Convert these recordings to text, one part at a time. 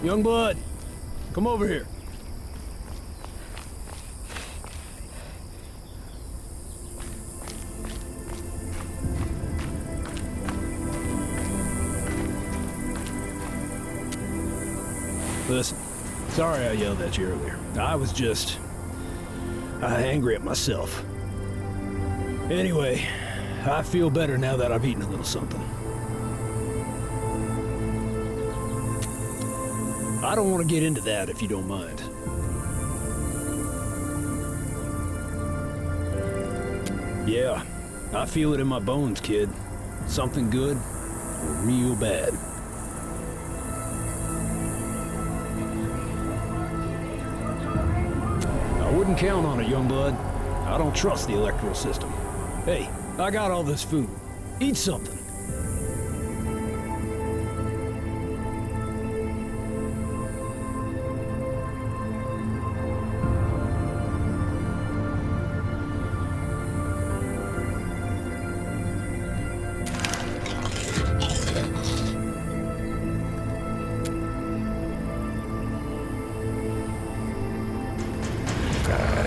Young blood, come over here. Listen, sorry I yelled at you earlier. I was just angry at myself. Anyway, I feel better now that I've eaten a little something. I don't want to get into that if you don't mind. Yeah, I feel it in my bones, kid. Something good or real bad. I wouldn't count on it, young blood. I don't trust the electoral system. Hey, I got all this food. Eat something.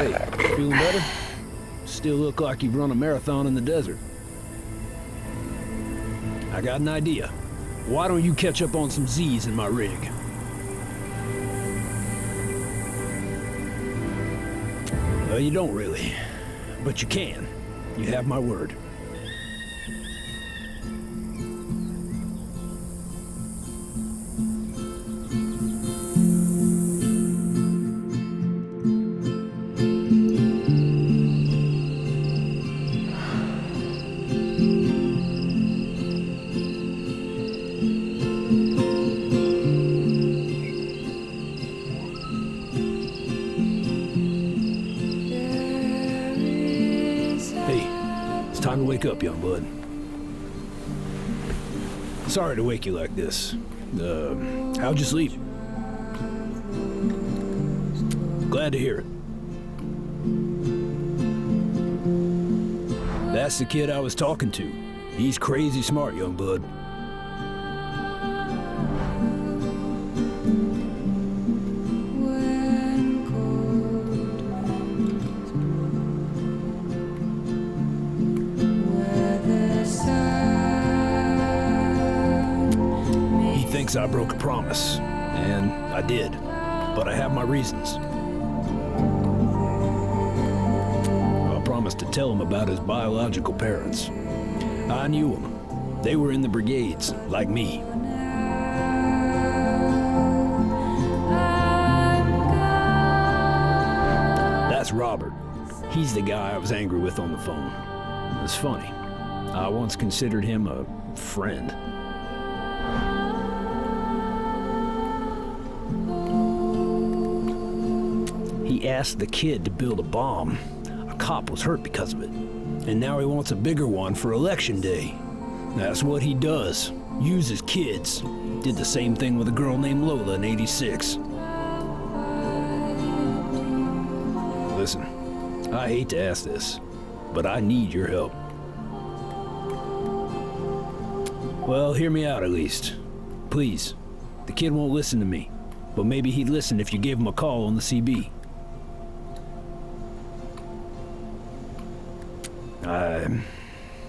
Hey, feeling better? Still look like you've run a marathon in the desert. I got an idea. Why don't you catch up on some Z's in my rig? Well, you don't really, but you can. You have my word. Time to wake up, young blood. Sorry to wake you like this. How'd you sleep? Glad to hear it. That's the kid I was talking to. He's crazy smart, young blood. I broke a promise, and I did, but I have my reasons. I promised to tell him about his biological parents. I knew them. They were in the brigades, like me. That's Robert. He's the guy I was angry with on the phone. It's funny. I once considered him a friend. He asked the kid to build a bomb. A cop was hurt because of it. And now he wants a bigger one for election day. That's what he does. Uses kids. Did the same thing with a girl named Lola in '86. Listen, I hate to ask this, but I need your help. Well, hear me out at least. Please. The kid won't listen to me, but maybe he'd listen if you gave him a call on the CB.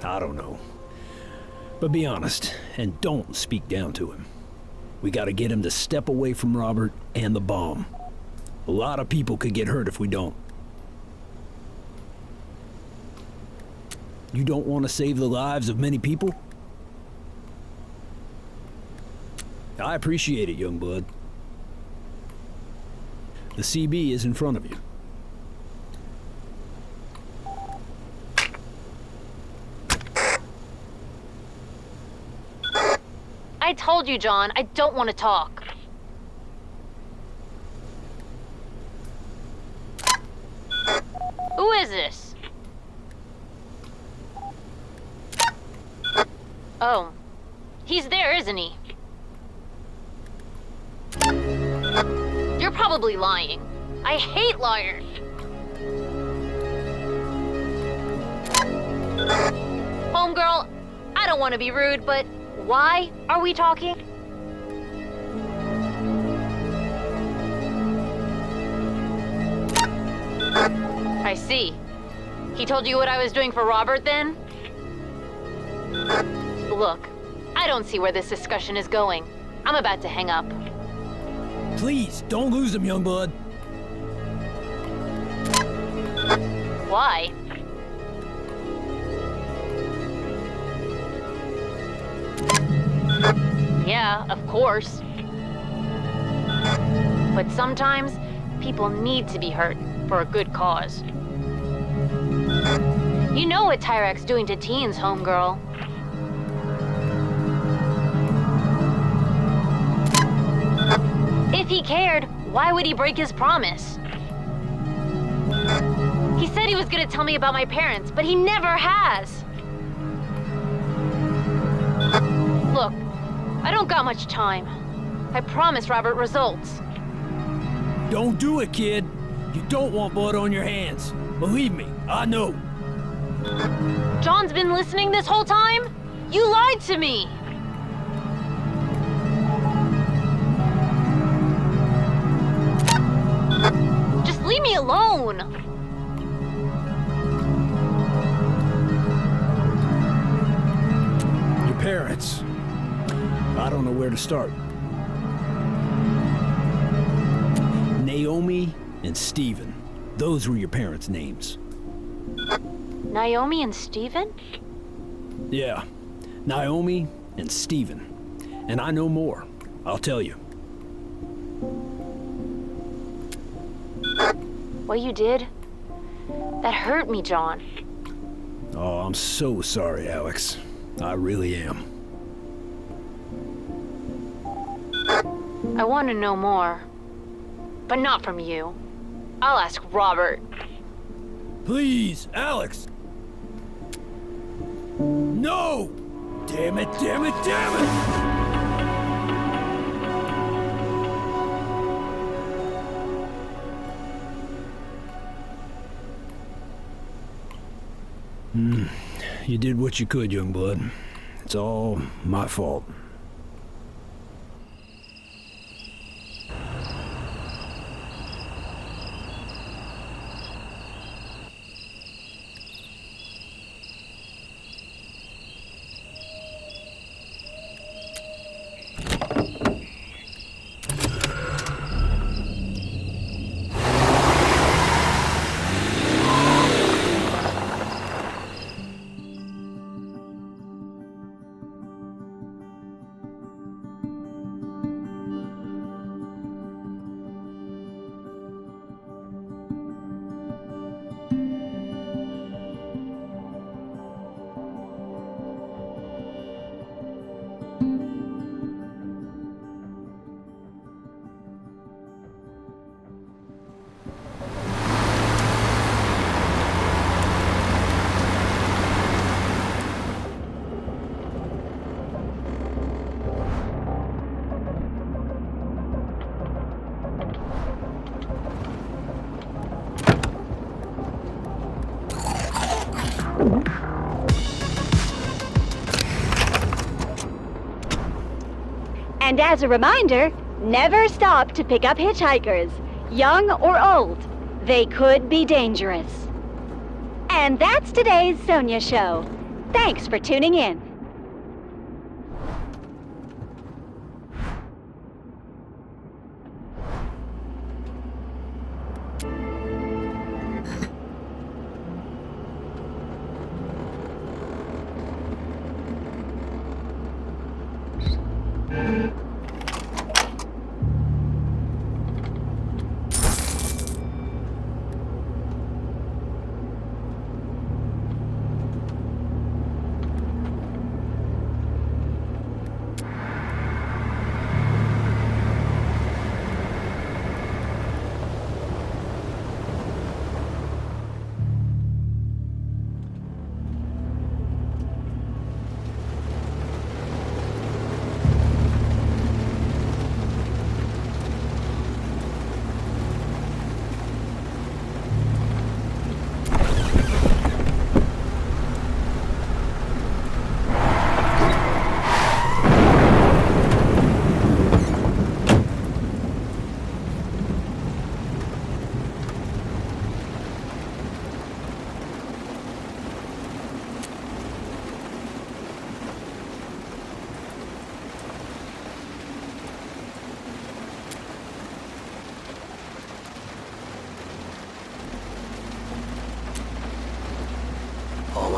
I don't know. But be honest, and don't speak down to him. We gotta get him to step away from Robert and the bomb. A lot of people could get hurt if we don't. You don't want to save the lives of many people? I appreciate it, young blood. The CB is in front of you. I told you, John, I don't want to talk. Who is this? Oh, he's there, isn't he? You're probably lying. I hate liars. Homegirl, I don't want to be rude, but why are we talking? I see. He told you what I was doing for Robert then? Look, I don't see where this discussion is going. I'm about to hang up. Please, don't lose him, young blood. Why? Yeah, of course. But sometimes, people need to be hurt for a good cause. You know what Tyrak's doing to teens, homegirl. If he cared, why would he break his promise? He said he was gonna tell me about my parents, but he never has. Look, I don't got much time. I promised Robert results. Don't do it, kid. You don't want blood on your hands. Believe me, I know. John's been listening this whole time? You lied to me! Just leave me alone! Your parents. I don't know where to start. Naomi and Stephen. Those were your parents' names. Naomi and Stephen? Yeah, Naomi and Stephen. And I know more. I'll tell you. What you did? That hurt me, John. Oh, I'm so sorry, Alex. I really am. I want to know more. But not from you. I'll ask Robert. Please, Alex! No! Damn it, damn it, damn it! You did what you could, young blood. It's all my fault. And as a reminder, never stop to pick up hitchhikers, young or old. They could be dangerous. And that's today's Sonia Show. Thanks for tuning in.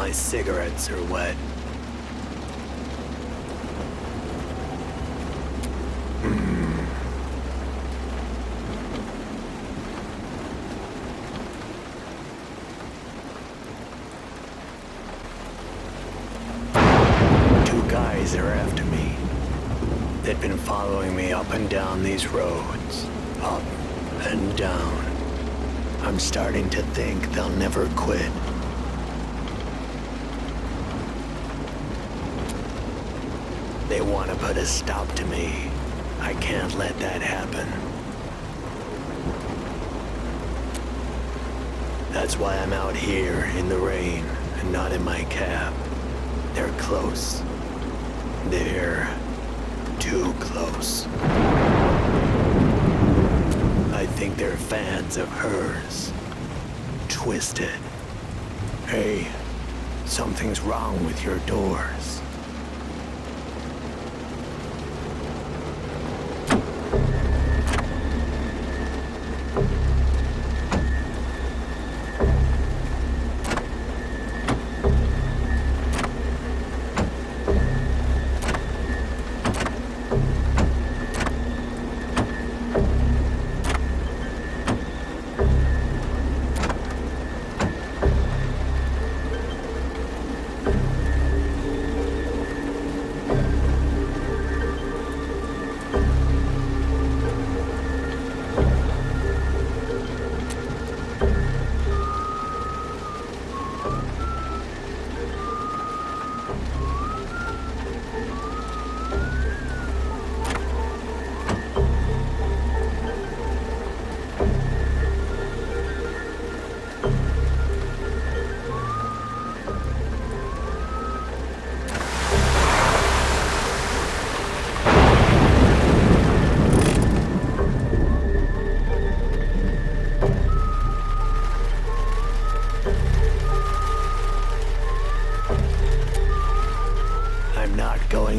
my cigarettes are wet. Two guys are after me. They've been following me up and down these roads. Up and down. I'm starting to think they'll never quit. They want to put a stop to me. I can't let that happen. That's why I'm out here in the rain and not in my cab. They're close. They're too close. I think they're fans of hers. Twisted. Hey, something's wrong with your doors.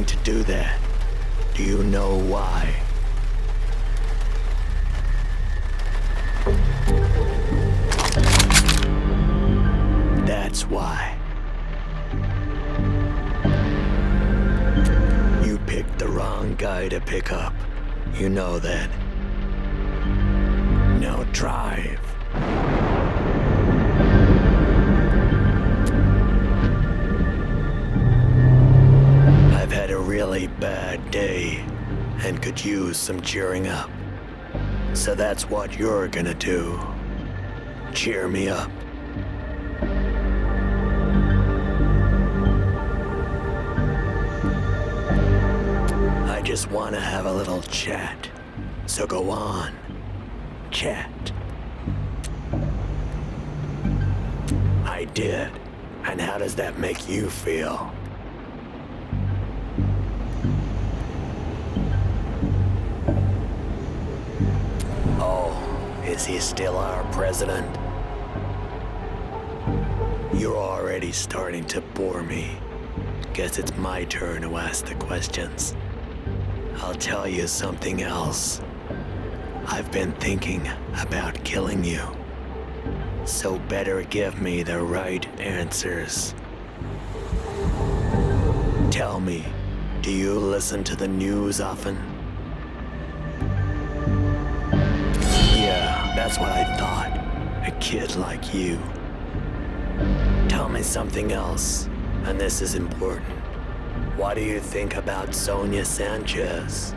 To do that. Do you know why? That's why. You picked the wrong guy to pick up. You know that. Now drive. I've had a really bad day and could use some cheering up. So that's what you're gonna do. Cheer me up. I just want to have a little chat. So go on. Chat. I did. And how does that make you feel? Is he still our president? You're already starting to bore me. Guess it's my turn to ask the questions. I'll tell you something else. I've been thinking about killing you. So better give me the right answers. Tell me, do you listen to the news often? That's what I thought. A kid like you. Tell me something else, and this is important. What do you think about Sonia Sanchez?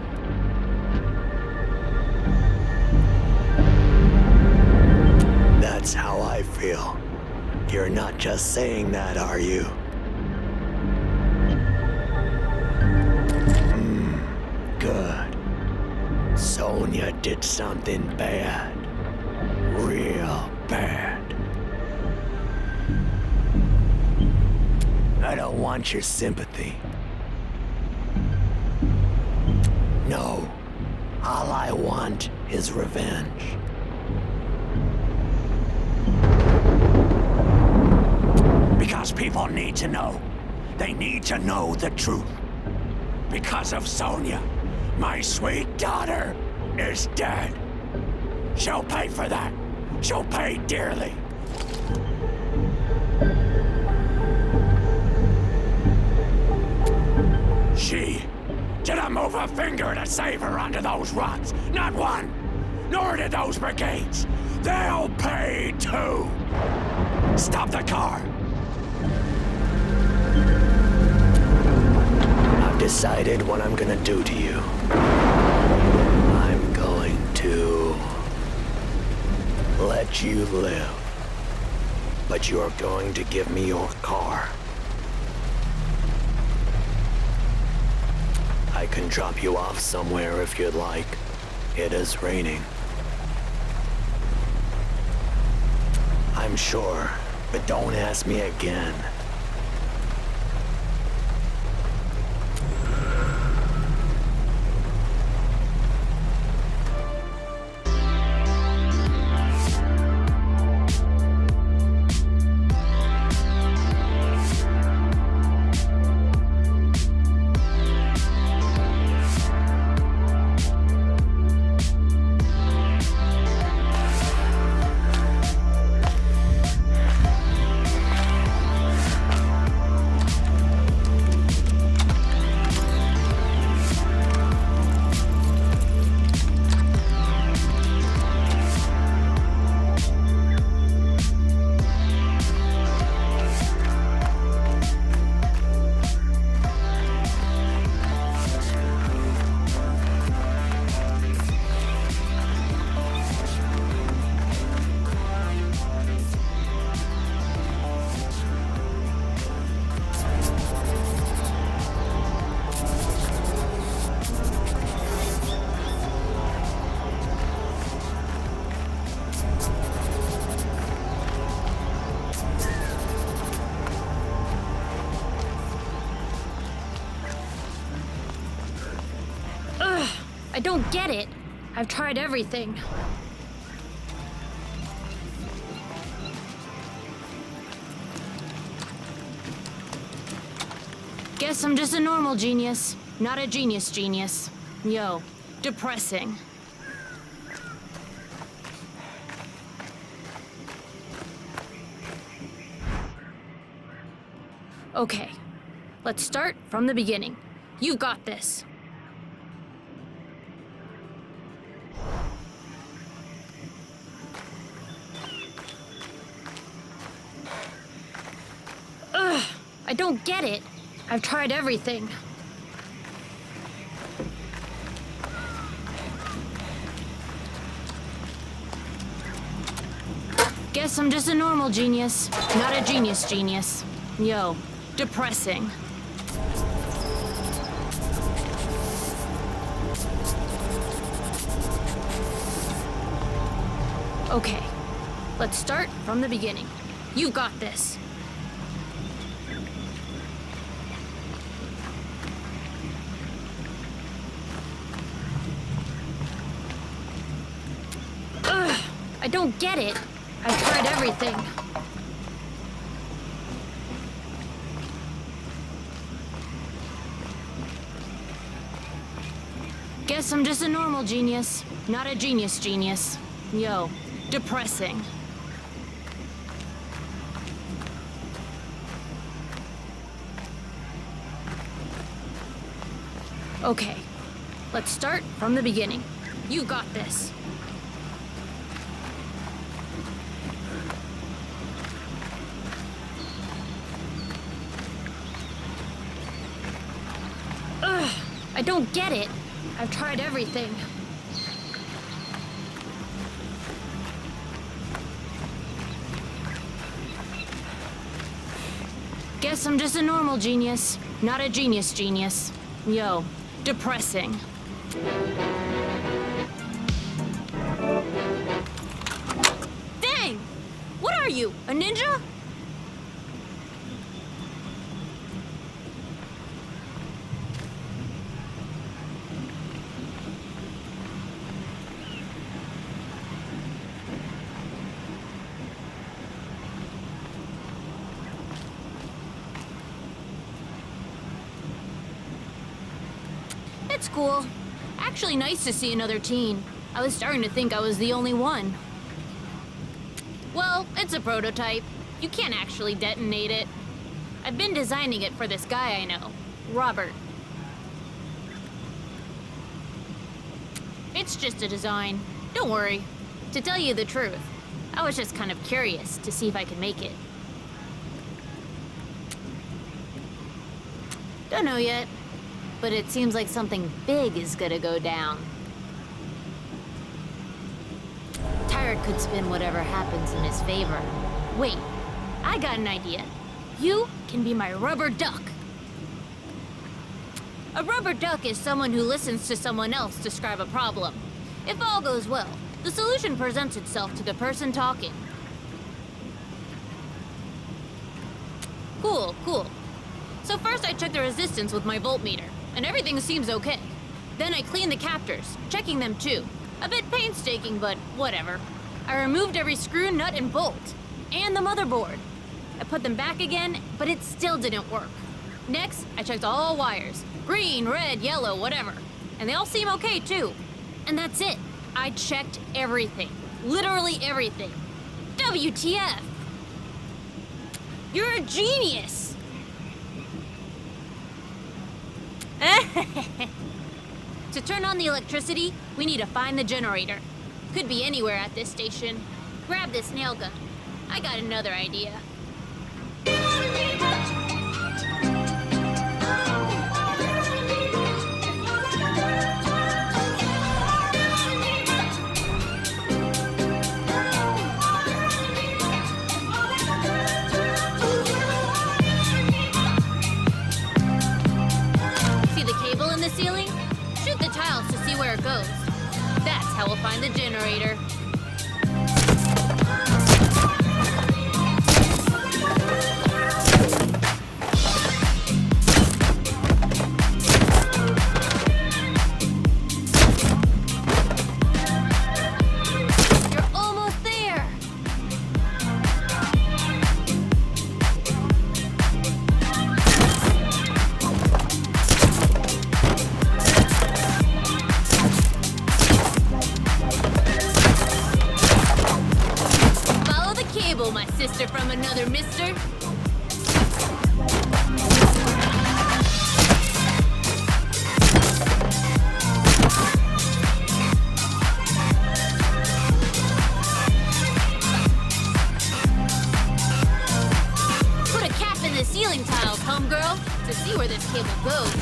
That's how I feel. You're not just saying that, are you? Good. Sonia did something bad. Real bad. I don't want your sympathy. No. All I want is revenge. Because people need to know. They need to know the truth. Because of Sonia, my sweet daughter is dead. She'll pay for that. She'll pay dearly. a finger to save her under those runs. Not one. Nor did those brigades. They'll pay too. Stop the car. I've decided what I'm gonna do to you. I'm going to let you live. But you're going to give me your car. I can drop you off somewhere if you'd like. It is raining. I'm sure, but don't ask me again. I don't get it. I've tried everything. Guess I'm just a normal genius, not a genius. Yo, depressing. Okay, let's start from the beginning. You've got this. I don't get it. I've tried everything. Guess I'm just a normal genius, not a genius. Yo, depressing. Okay, let's start from the beginning. You've got this. I don't get it. I've tried everything. Guess I'm just a normal genius, not a genius. Yo, depressing. Okay, let's start from the beginning. You got this. I don't get it. I've tried everything. Guess I'm just a normal genius, not a genius. Yo, depressing. Dang! What are you, a ninja? It's cool. Actually nice to see another teen. I was starting to think I was the only one. Well, it's a prototype. You can't actually detonate it. I've been designing it for this guy I know, Robert. It's just a design. Don't worry. To tell you the truth, I was just kind of curious to see if I could make it. Don't know yet, but it seems like something big is gonna go down. Tired could spin whatever happens in his favor. Wait, I got an idea. You can be my rubber duck. A rubber duck is someone who listens to someone else describe a problem. If all goes well, the solution presents itself to the person talking. Cool, cool. So first I check the resistance with my voltmeter, and everything seems okay. Then I clean the captors, checking them too. A bit painstaking, but whatever. I removed every screw, nut, and bolt, and the motherboard. I put them back again, but it still didn't work. Next, I checked all wires. Green, red, yellow, whatever. And they all seem okay too. And that's it. I checked everything. Literally everything. WTF! You're a genius! To turn on the electricity, we need to find the generator. Could be anywhere at this station. Grab this nail gun. I got another idea. Ceiling? Shoot the tiles to see where it goes. That's how we'll find the generator. You're almost there. My sister from another mister. Put a cap in the ceiling tiles, homegirl, to see where this cable goes.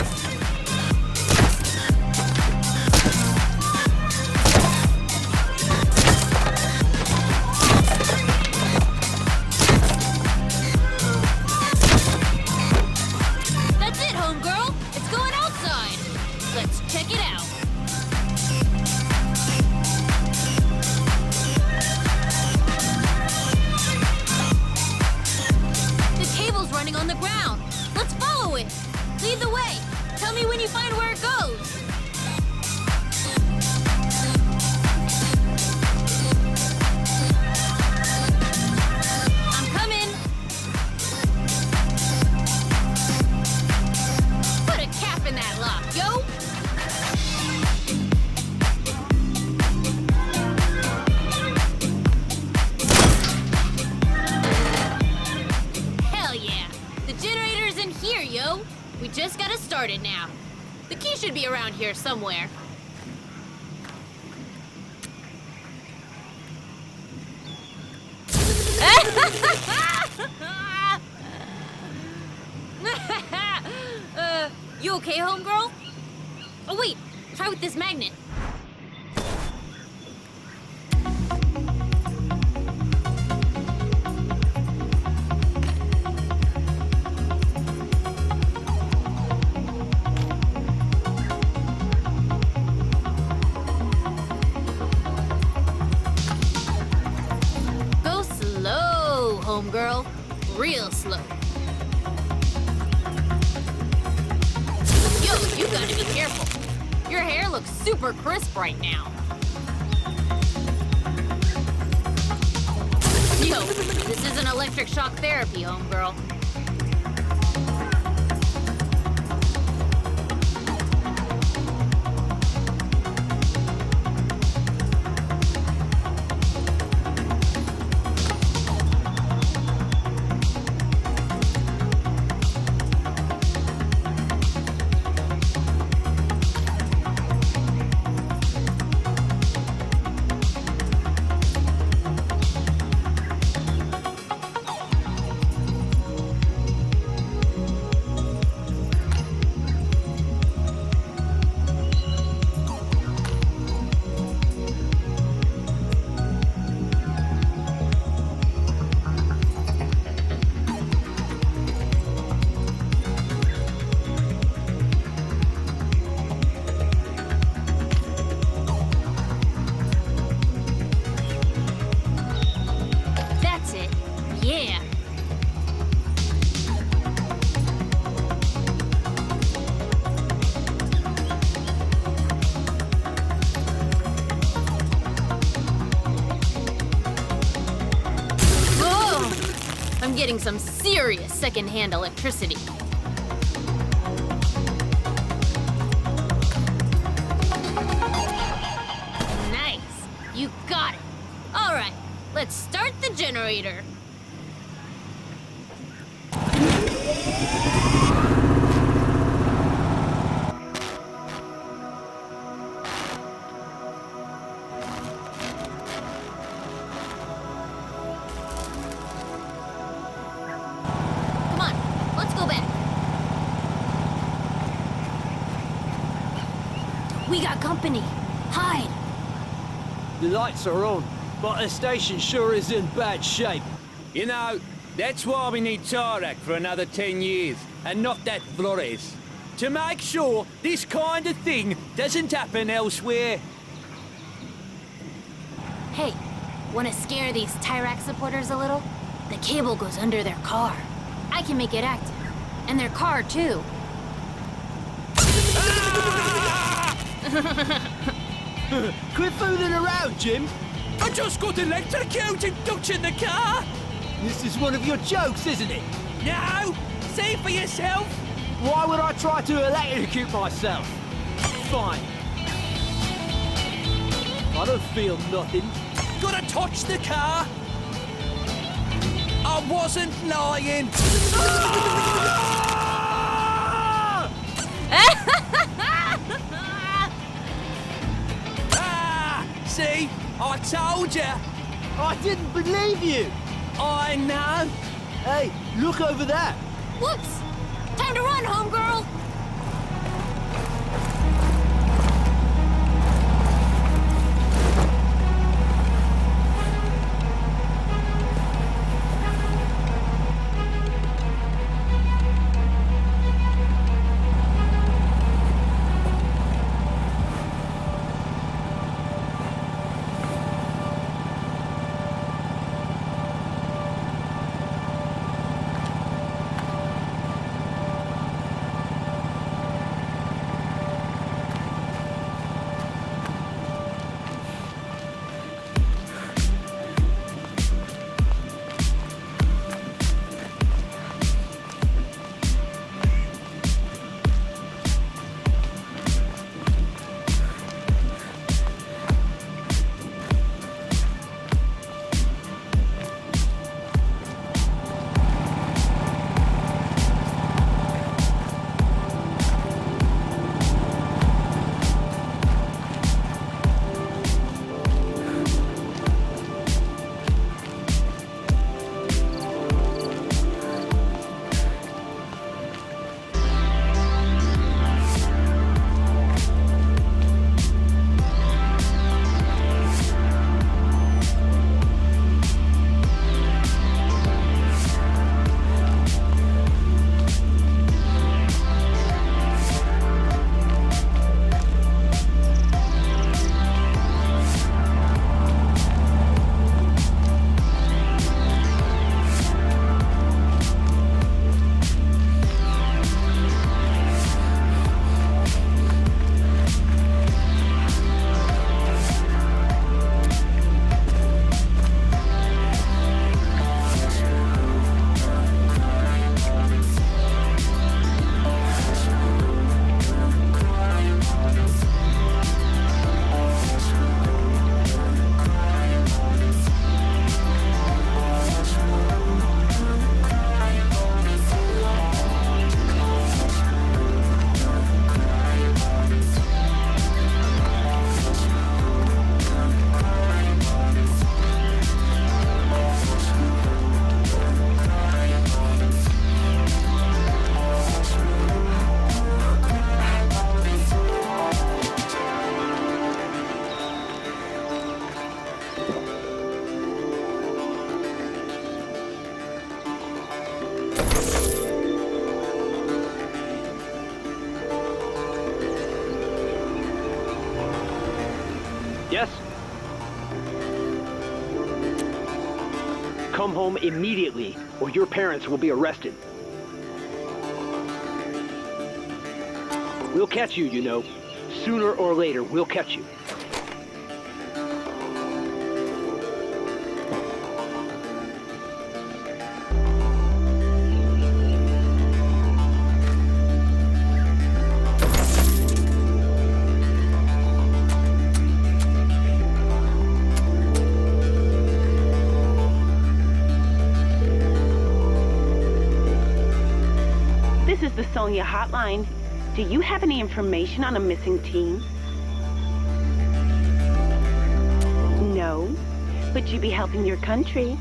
On the ground. Let's follow it. Lead the way. Tell me when you find where it goes. I'm coming. Put a cap in that lock, yo. Here, yo! We just gotta start it now. The key should be around here somewhere. You okay, homegirl? Oh wait, try with this magnet. Homegirl, real slow. Yo, you gotta be careful. Your hair looks super crisp right now. Yo, this isn't electric shock therapy, homegirl. getting some serious secondhand electricity. Nice. You got it. All right, let's start the generator. Come on, let's go back. We got company. Hide. The lights are on, but the station sure is in bad shape. You know, that's why we need Tarak for another 10 years, and not that Flores. To make sure this kind of thing doesn't happen elsewhere. Hey, wanna scare these Tyrac supporters a little? The cable goes under their car. I can make it active. And their car, too. Quit fooling around, Jim. I just got electrocuted touching the car! This is one of your jokes, isn't it? No! See for yourself! Why would I try to electrocute myself? Fine. I don't feel nothing. Gotta touch the car! I wasn't lying! See? I told you! I didn't believe you! I know! Hey, look over there! Whoops! Time to run, homegirl! Yes? Come home immediately, or your parents will be arrested. We'll catch you, you know. Sooner or later, we'll catch you. This is the Sonia hotline. Do you have any information on a missing teen? No, but you'd be helping your country.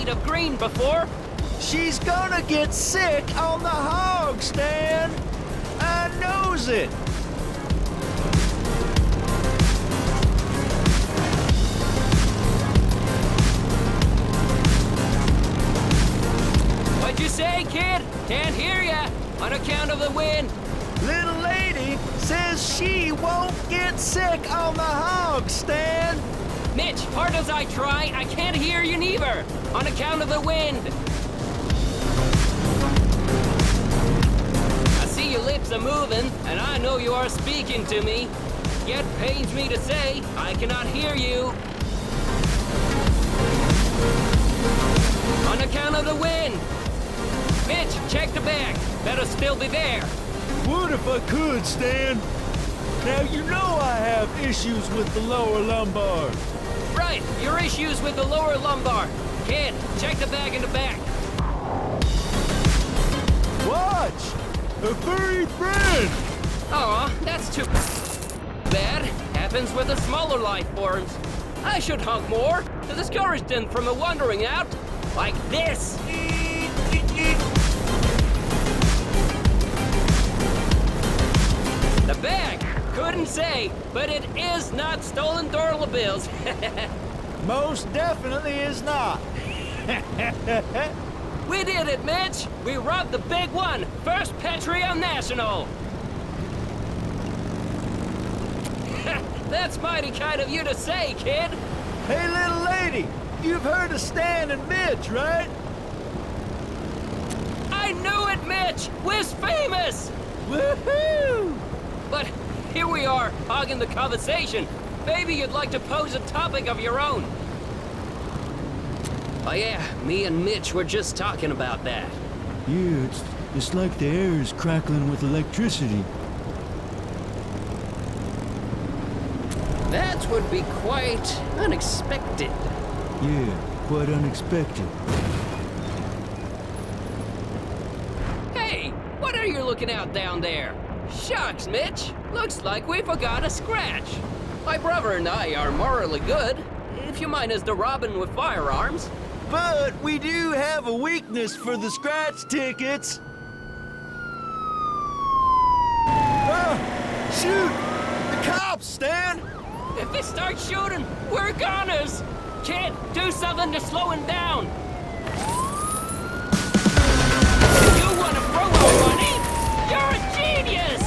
Of green before. She's gonna get sick on the hog stand. I knows it. What'd you say, kid? Can't hear ya. On account of the wind. Little lady says she won't get sick on the hog stand. Mitch, hard as I try, I can't hear you neither. On account of the wind. I see your lips are moving, and I know you are speaking to me. Yet pains me to say, I cannot hear you. On account of the wind. Mitch, check the back. Better still be there. What if I could, Stan? Now you know I have issues with the lower lumbar. Right, your issues with the lower lumbar. Kid, check the bag in the back. Watch! A furry friend! Aw, that's too bad. Happens with the smaller life forms. I should honk more to discourage them from wandering out like this. The bag, couldn't say, but it is not stolen dollar bills. Most definitely is not. We did it, Mitch! We robbed the big one! First Patreon National! That's mighty kind of you to say, kid! Hey, little lady, you've heard of Stan and Mitch, right? I knew it, Mitch! We're famous! Woohoo! But here we are, hogging the conversation. Maybe you'd like to pose a topic of your own. Oh yeah, me and Mitch were just talking about that. Yeah, it's like the air is crackling with electricity. That would be quite unexpected. Yeah, quite unexpected. Hey, what are you looking out down there? Shucks, Mitch. Looks like we forgot a scratch. My brother and I are morally good, if you mind us the robbing with firearms. But we do have a weakness for the scratch tickets. Shoot! The cops, Stan! If they start shooting, we're goners! Kid, do something to slow him down! You want to promo money? You're a genius!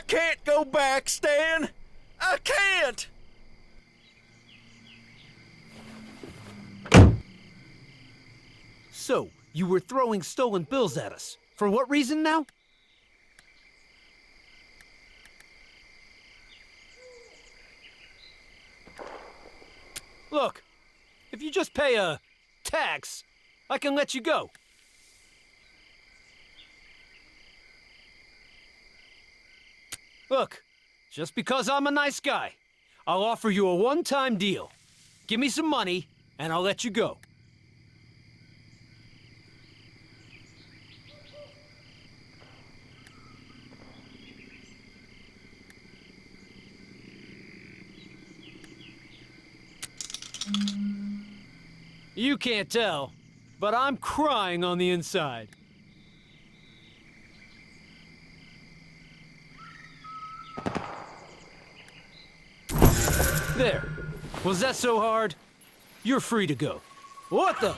can't go back, Stan. I can't. So, you were throwing stolen bills at us. For what reason now? Look, if you just pay a tax, I can let you go. Look, just because I'm a nice guy, I'll offer you a one-time deal. Give me some money, and I'll let you go. You can't tell, but I'm crying on the inside. There. Was that so hard? You're free to go. What the?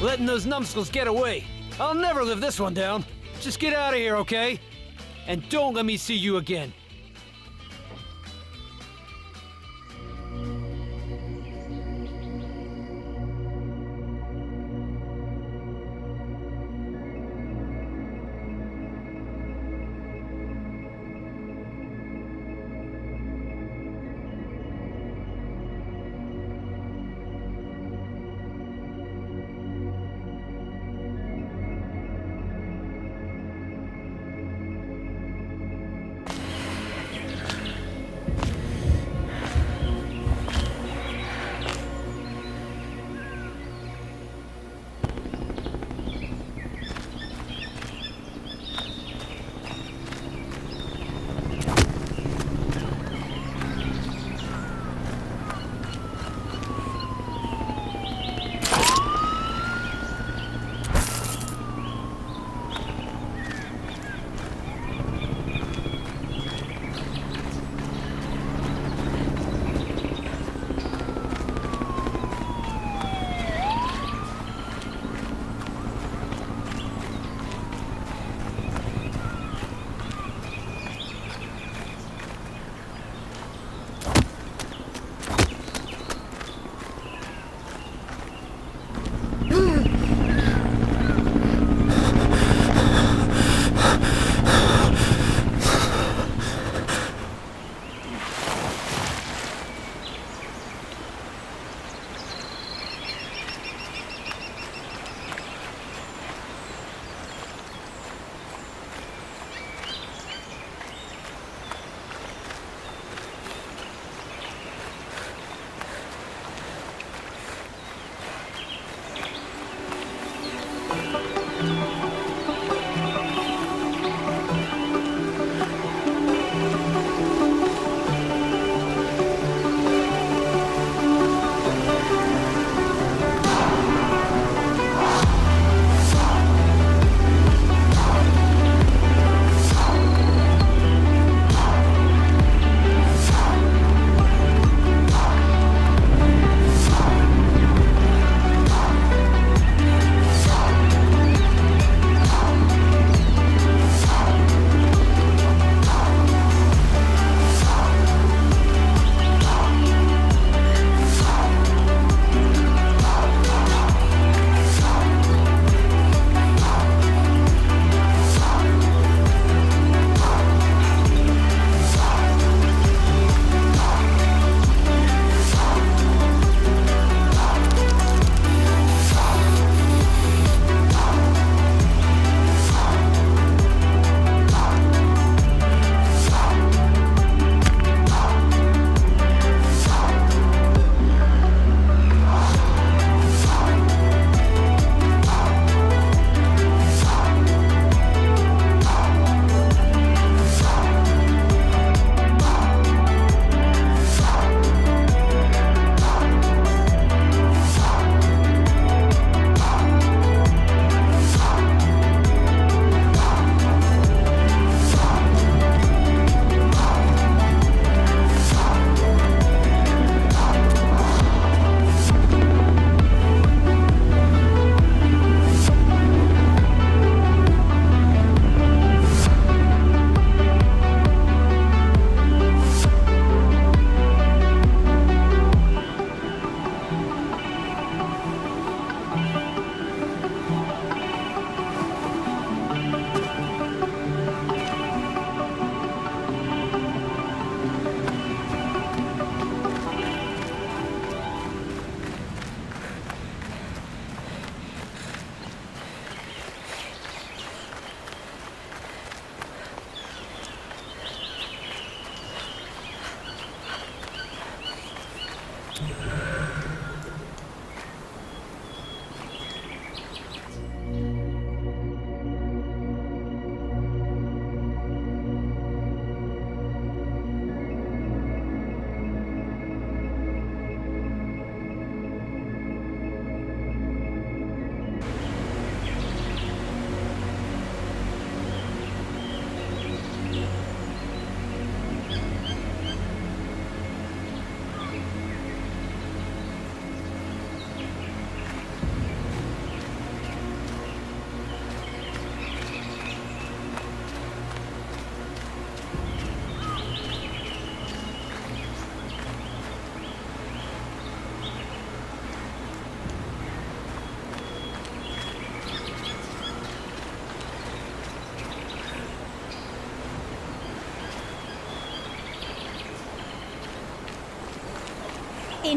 Letting those numbskulls get away. I'll never live this one down. Just get out of here, okay? And don't let me see you again.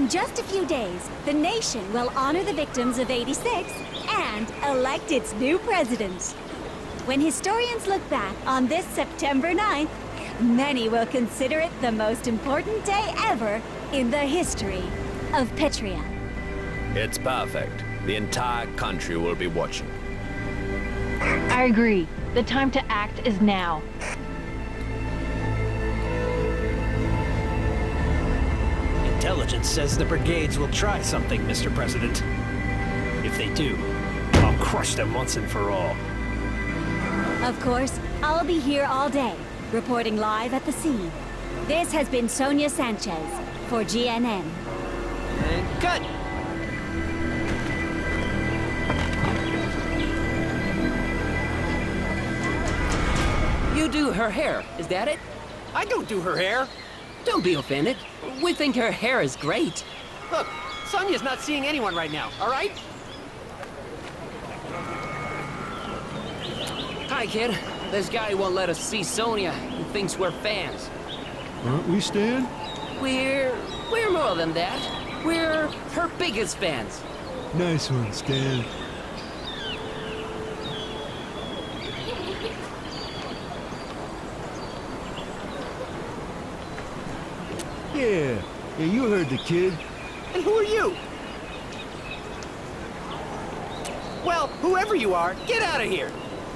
In just a few days, the nation will honor the victims of '86 and elect its new president. When historians look back on this September 9th, many will consider it the most important day ever in the history of Petria. It's perfect. The entire country will be watching. I agree. The time to act is now. Intelligence says the brigades will try something, Mr. President. If they do, I'll crush them once and for all. Of course, I'll be here all day, reporting live at the scene. This has been Sonia Sanchez for GNN. And cut! You do her hair, is that it? I don't do her hair. Don't be offended. We think her hair is great. Look, Sonia's not seeing anyone right now, all right? Hi, kid. This guy won't let us see Sonia. He thinks we're fans. Aren't we, Stan? We're more than that. We're her biggest fans. Nice one, Stan. Yeah, you heard the kid. And who are you? Well, whoever you are, get out of here.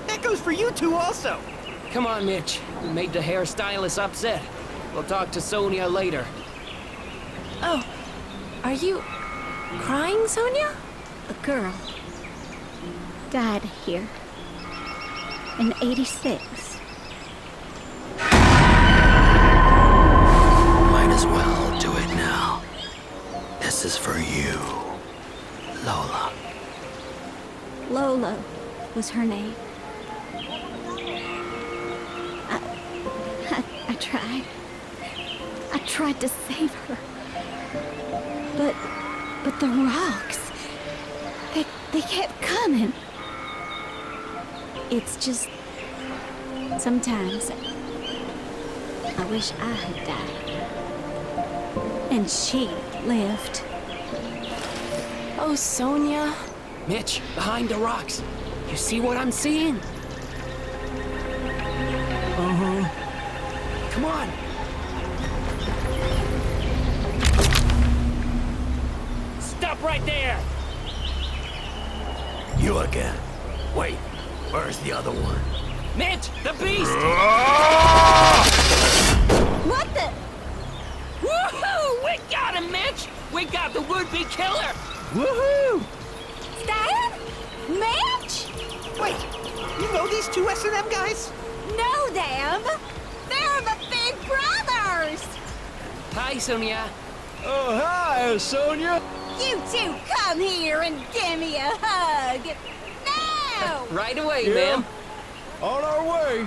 That goes for you two also. Come on, Mitch. We made the hairstylist upset. We'll talk to Sonia later. Oh, are you crying, Sonia? A girl died here in '86. Might as well do it now. This is for you, Lola. Lola was her name. I tried. I tried to save her. But the rocks, they kept coming. It's just, sometimes I wish I had died. And she lived. Oh, Sonia. Mitch, behind the rocks. You see what I'm seeing? Uh-huh. Come on. Stop right there! You again. Wait, where's the other one? Mitch, the beast! What the? Woohoo! We got him, Mitch! We got the would-be killer! Woohoo! Stan? Mitch? Wait, you know these two S&M guys? Know them? They're the Big Brothers! Hi, Sonia. Oh, hi, Sonia. You two come here and give me a hug! Now! Right away, Yeah. ma'am. On our way.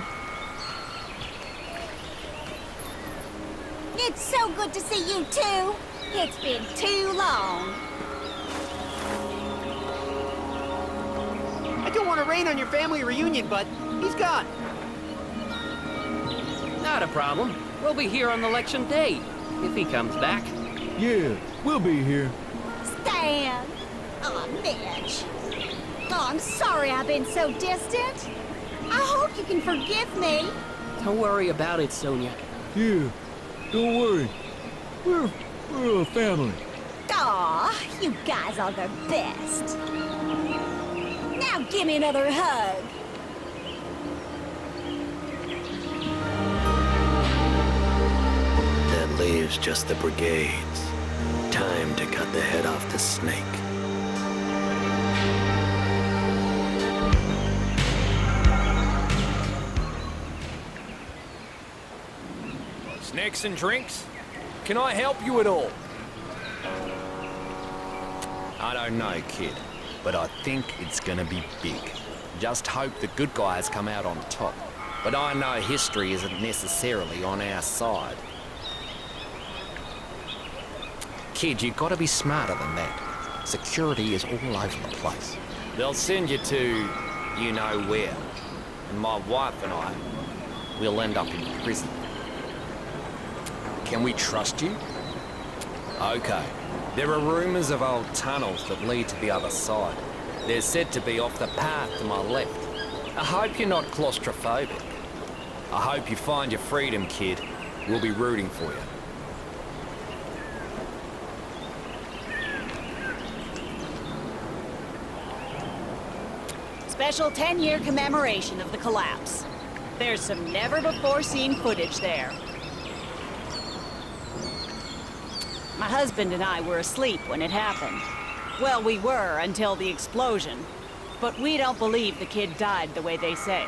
It's so good to see you two! It's been too long! I don't want to rain on your family reunion, but he's gone. Not a problem. We'll be here on election day, if he comes back. Yeah, we'll be here. Stan! Oh, Mitch. Oh, I'm sorry I've been so distant. I hope you can forgive me. Don't worry about it, Sonia. Yeah, don't worry. We're a family. Aw, you guys are the best. Now give me another hug. That leaves just the brigades. Time to cut the head off the snake. Snacks and drinks? Can I help you at all? I don't know, kid, but I think it's gonna be big. Just hope the good guys come out on top. But I know history isn't necessarily on our side. Kid, you gotta be smarter than that. Security is all over the place. They'll send you to you know where. And my wife and I, we'll end up in prison. Can we trust you? Okay, There are rumors of old tunnels that lead to the other side. They're said to be off the path to my left. I hope you're not claustrophobic. I hope you find your freedom, kid. We'll be rooting for you. Special 10-year commemoration of the collapse. There's some never-before-seen footage there. My husband and I were asleep when it happened. Well, we were until the explosion. But we don't believe the kid died the way they say.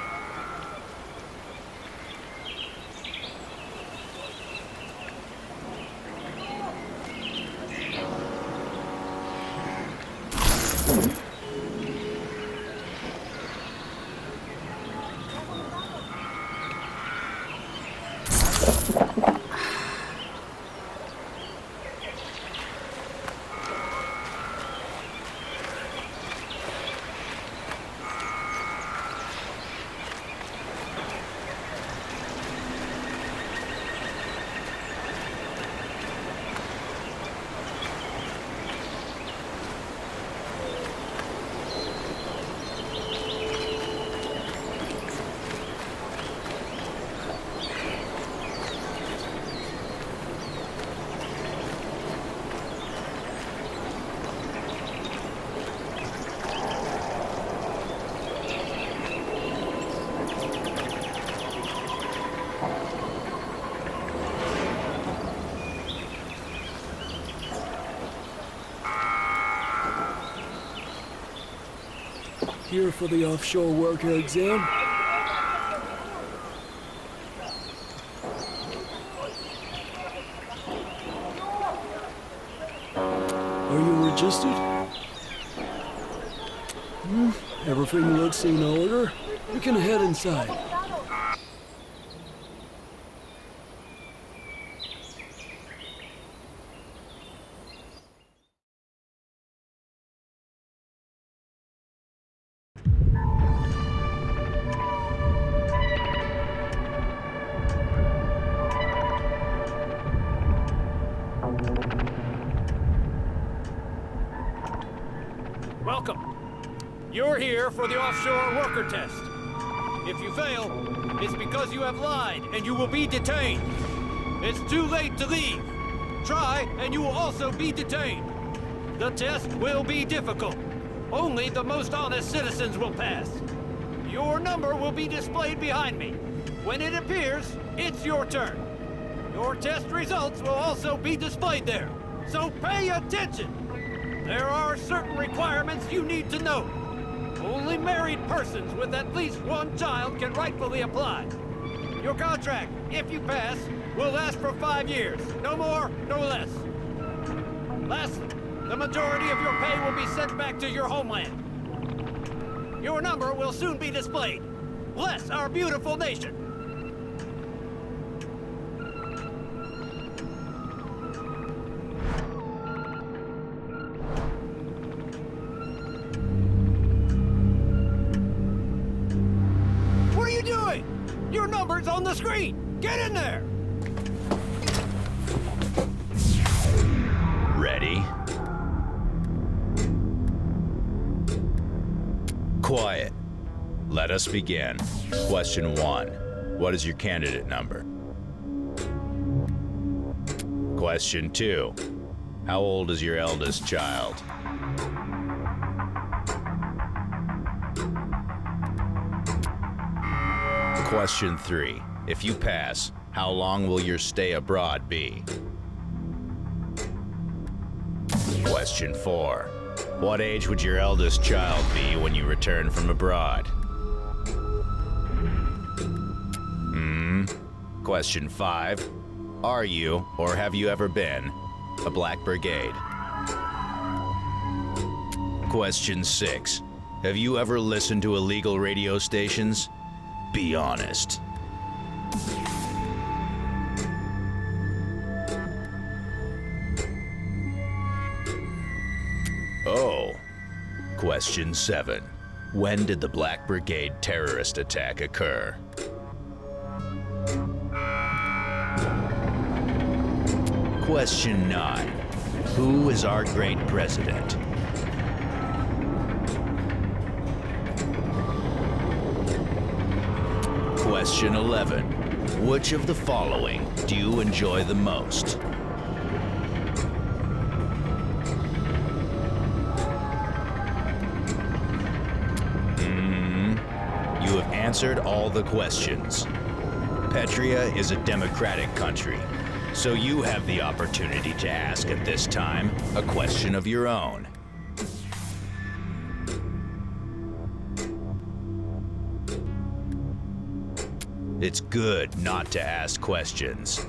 Here for the offshore worker exam. Are you registered? Everything looks in order. We can head inside. Welcome. You're here for the offshore worker test. If you fail, it's because you have lied and you will be detained. It's too late to leave. Try and you will also be detained. The test will be difficult. Only the most honest citizens will pass. Your number will be displayed behind me. When it appears, it's your turn. Your test results will also be displayed there. So pay attention. There are certain requirements you need to know. Only married persons with at least one child can rightfully apply. Your contract, if you pass, will last for 5 years. No more, no less. Lastly, the majority of your pay will be sent back to your homeland. Your number will soon be displayed. Bless our beautiful nation. Your number's on the screen! Get in there! Ready? Quiet. Let us begin. Question 1. What is your candidate number? Question 2. How old is your eldest child? Question 3. If you pass, how long will your stay abroad be? Question 4. What age would your eldest child be when you return from abroad? Question 5. Are you, or have you ever been, a Black Brigade? Question 6. Have you ever listened to illegal radio stations? Be honest. Oh. Question 7. When did the Black Brigade terrorist attack occur? Question 9. Who is our great president? Question 11. Which of the following do you enjoy the most? You have answered all the questions. Petria is a democratic country, so you have the opportunity to ask at this time a question of your own. It's good not to ask questions.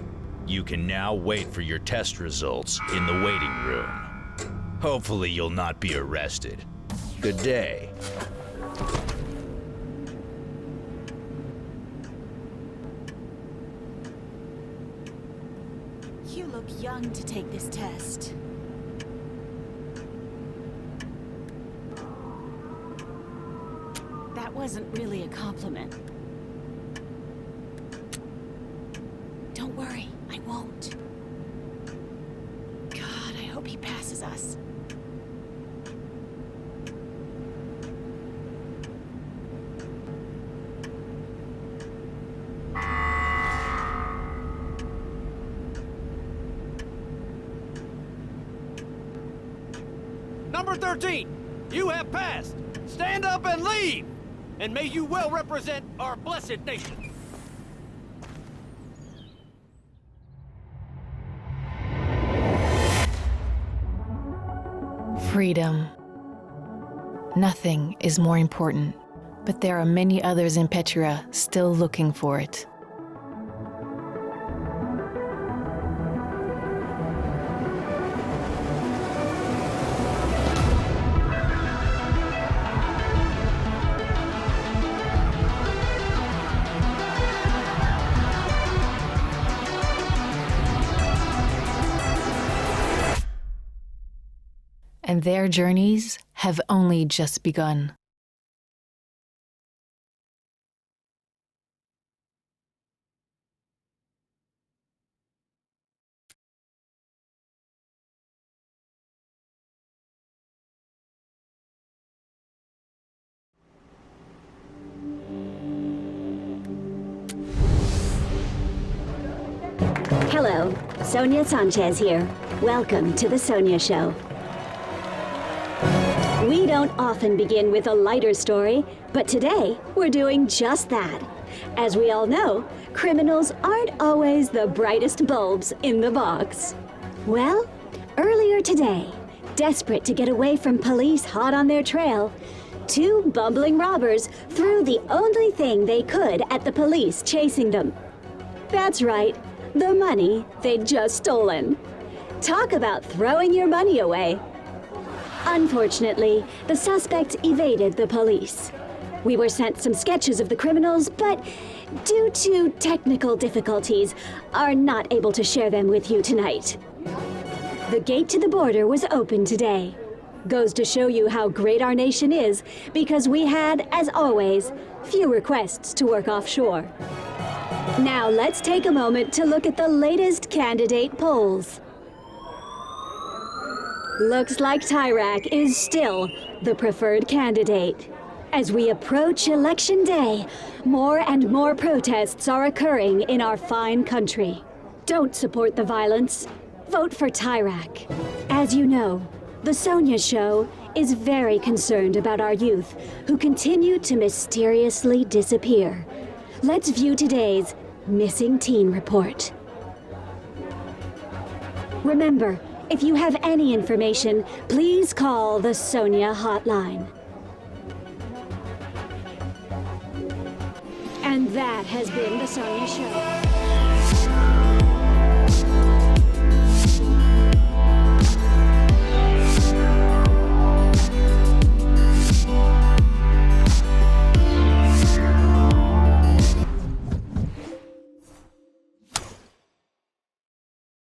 You can now wait for your test results in the waiting room. Hopefully you'll not be arrested. Good day. You look young to take this test. That wasn't really a compliment. Don't worry, I won't. God, I hope he passes us. Number 13, you have passed. Stand up and leave. And may you well represent our blessed nation. Freedom. Nothing is more important, but there are many others in Petria still looking for it. And their journeys have only just begun. Hello, Sonia Sanchez here. Welcome to The Sonia Show. We don't often begin with a lighter story, but today we're doing just that. As we all know, criminals aren't always the brightest bulbs in the box. Well, earlier today, desperate to get away from police hot on their trail, two bumbling robbers threw the only thing they could at the police chasing them. That's right, the money they'd just stolen. Talk about throwing your money away. Unfortunately, the suspects evaded the police. We were sent some sketches of the criminals, but due to technical difficulties, are not able to share them with you tonight. The gate to the border was open today. Goes to show you how great our nation is, because we had, as always, few requests to work offshore. Now let's take a moment to look at the latest candidate polls. Looks like Tyrak is still the preferred candidate. As we approach Election Day, more and more protests are occurring in our fine country. Don't support the violence. Vote for Tyrak. As you know, The Sonia Show is very concerned about our youth who continue to mysteriously disappear. Let's view today's Missing Teen Report. Remember, if you have any information, please call the Sonia hotline. And that has been The Sonia Show.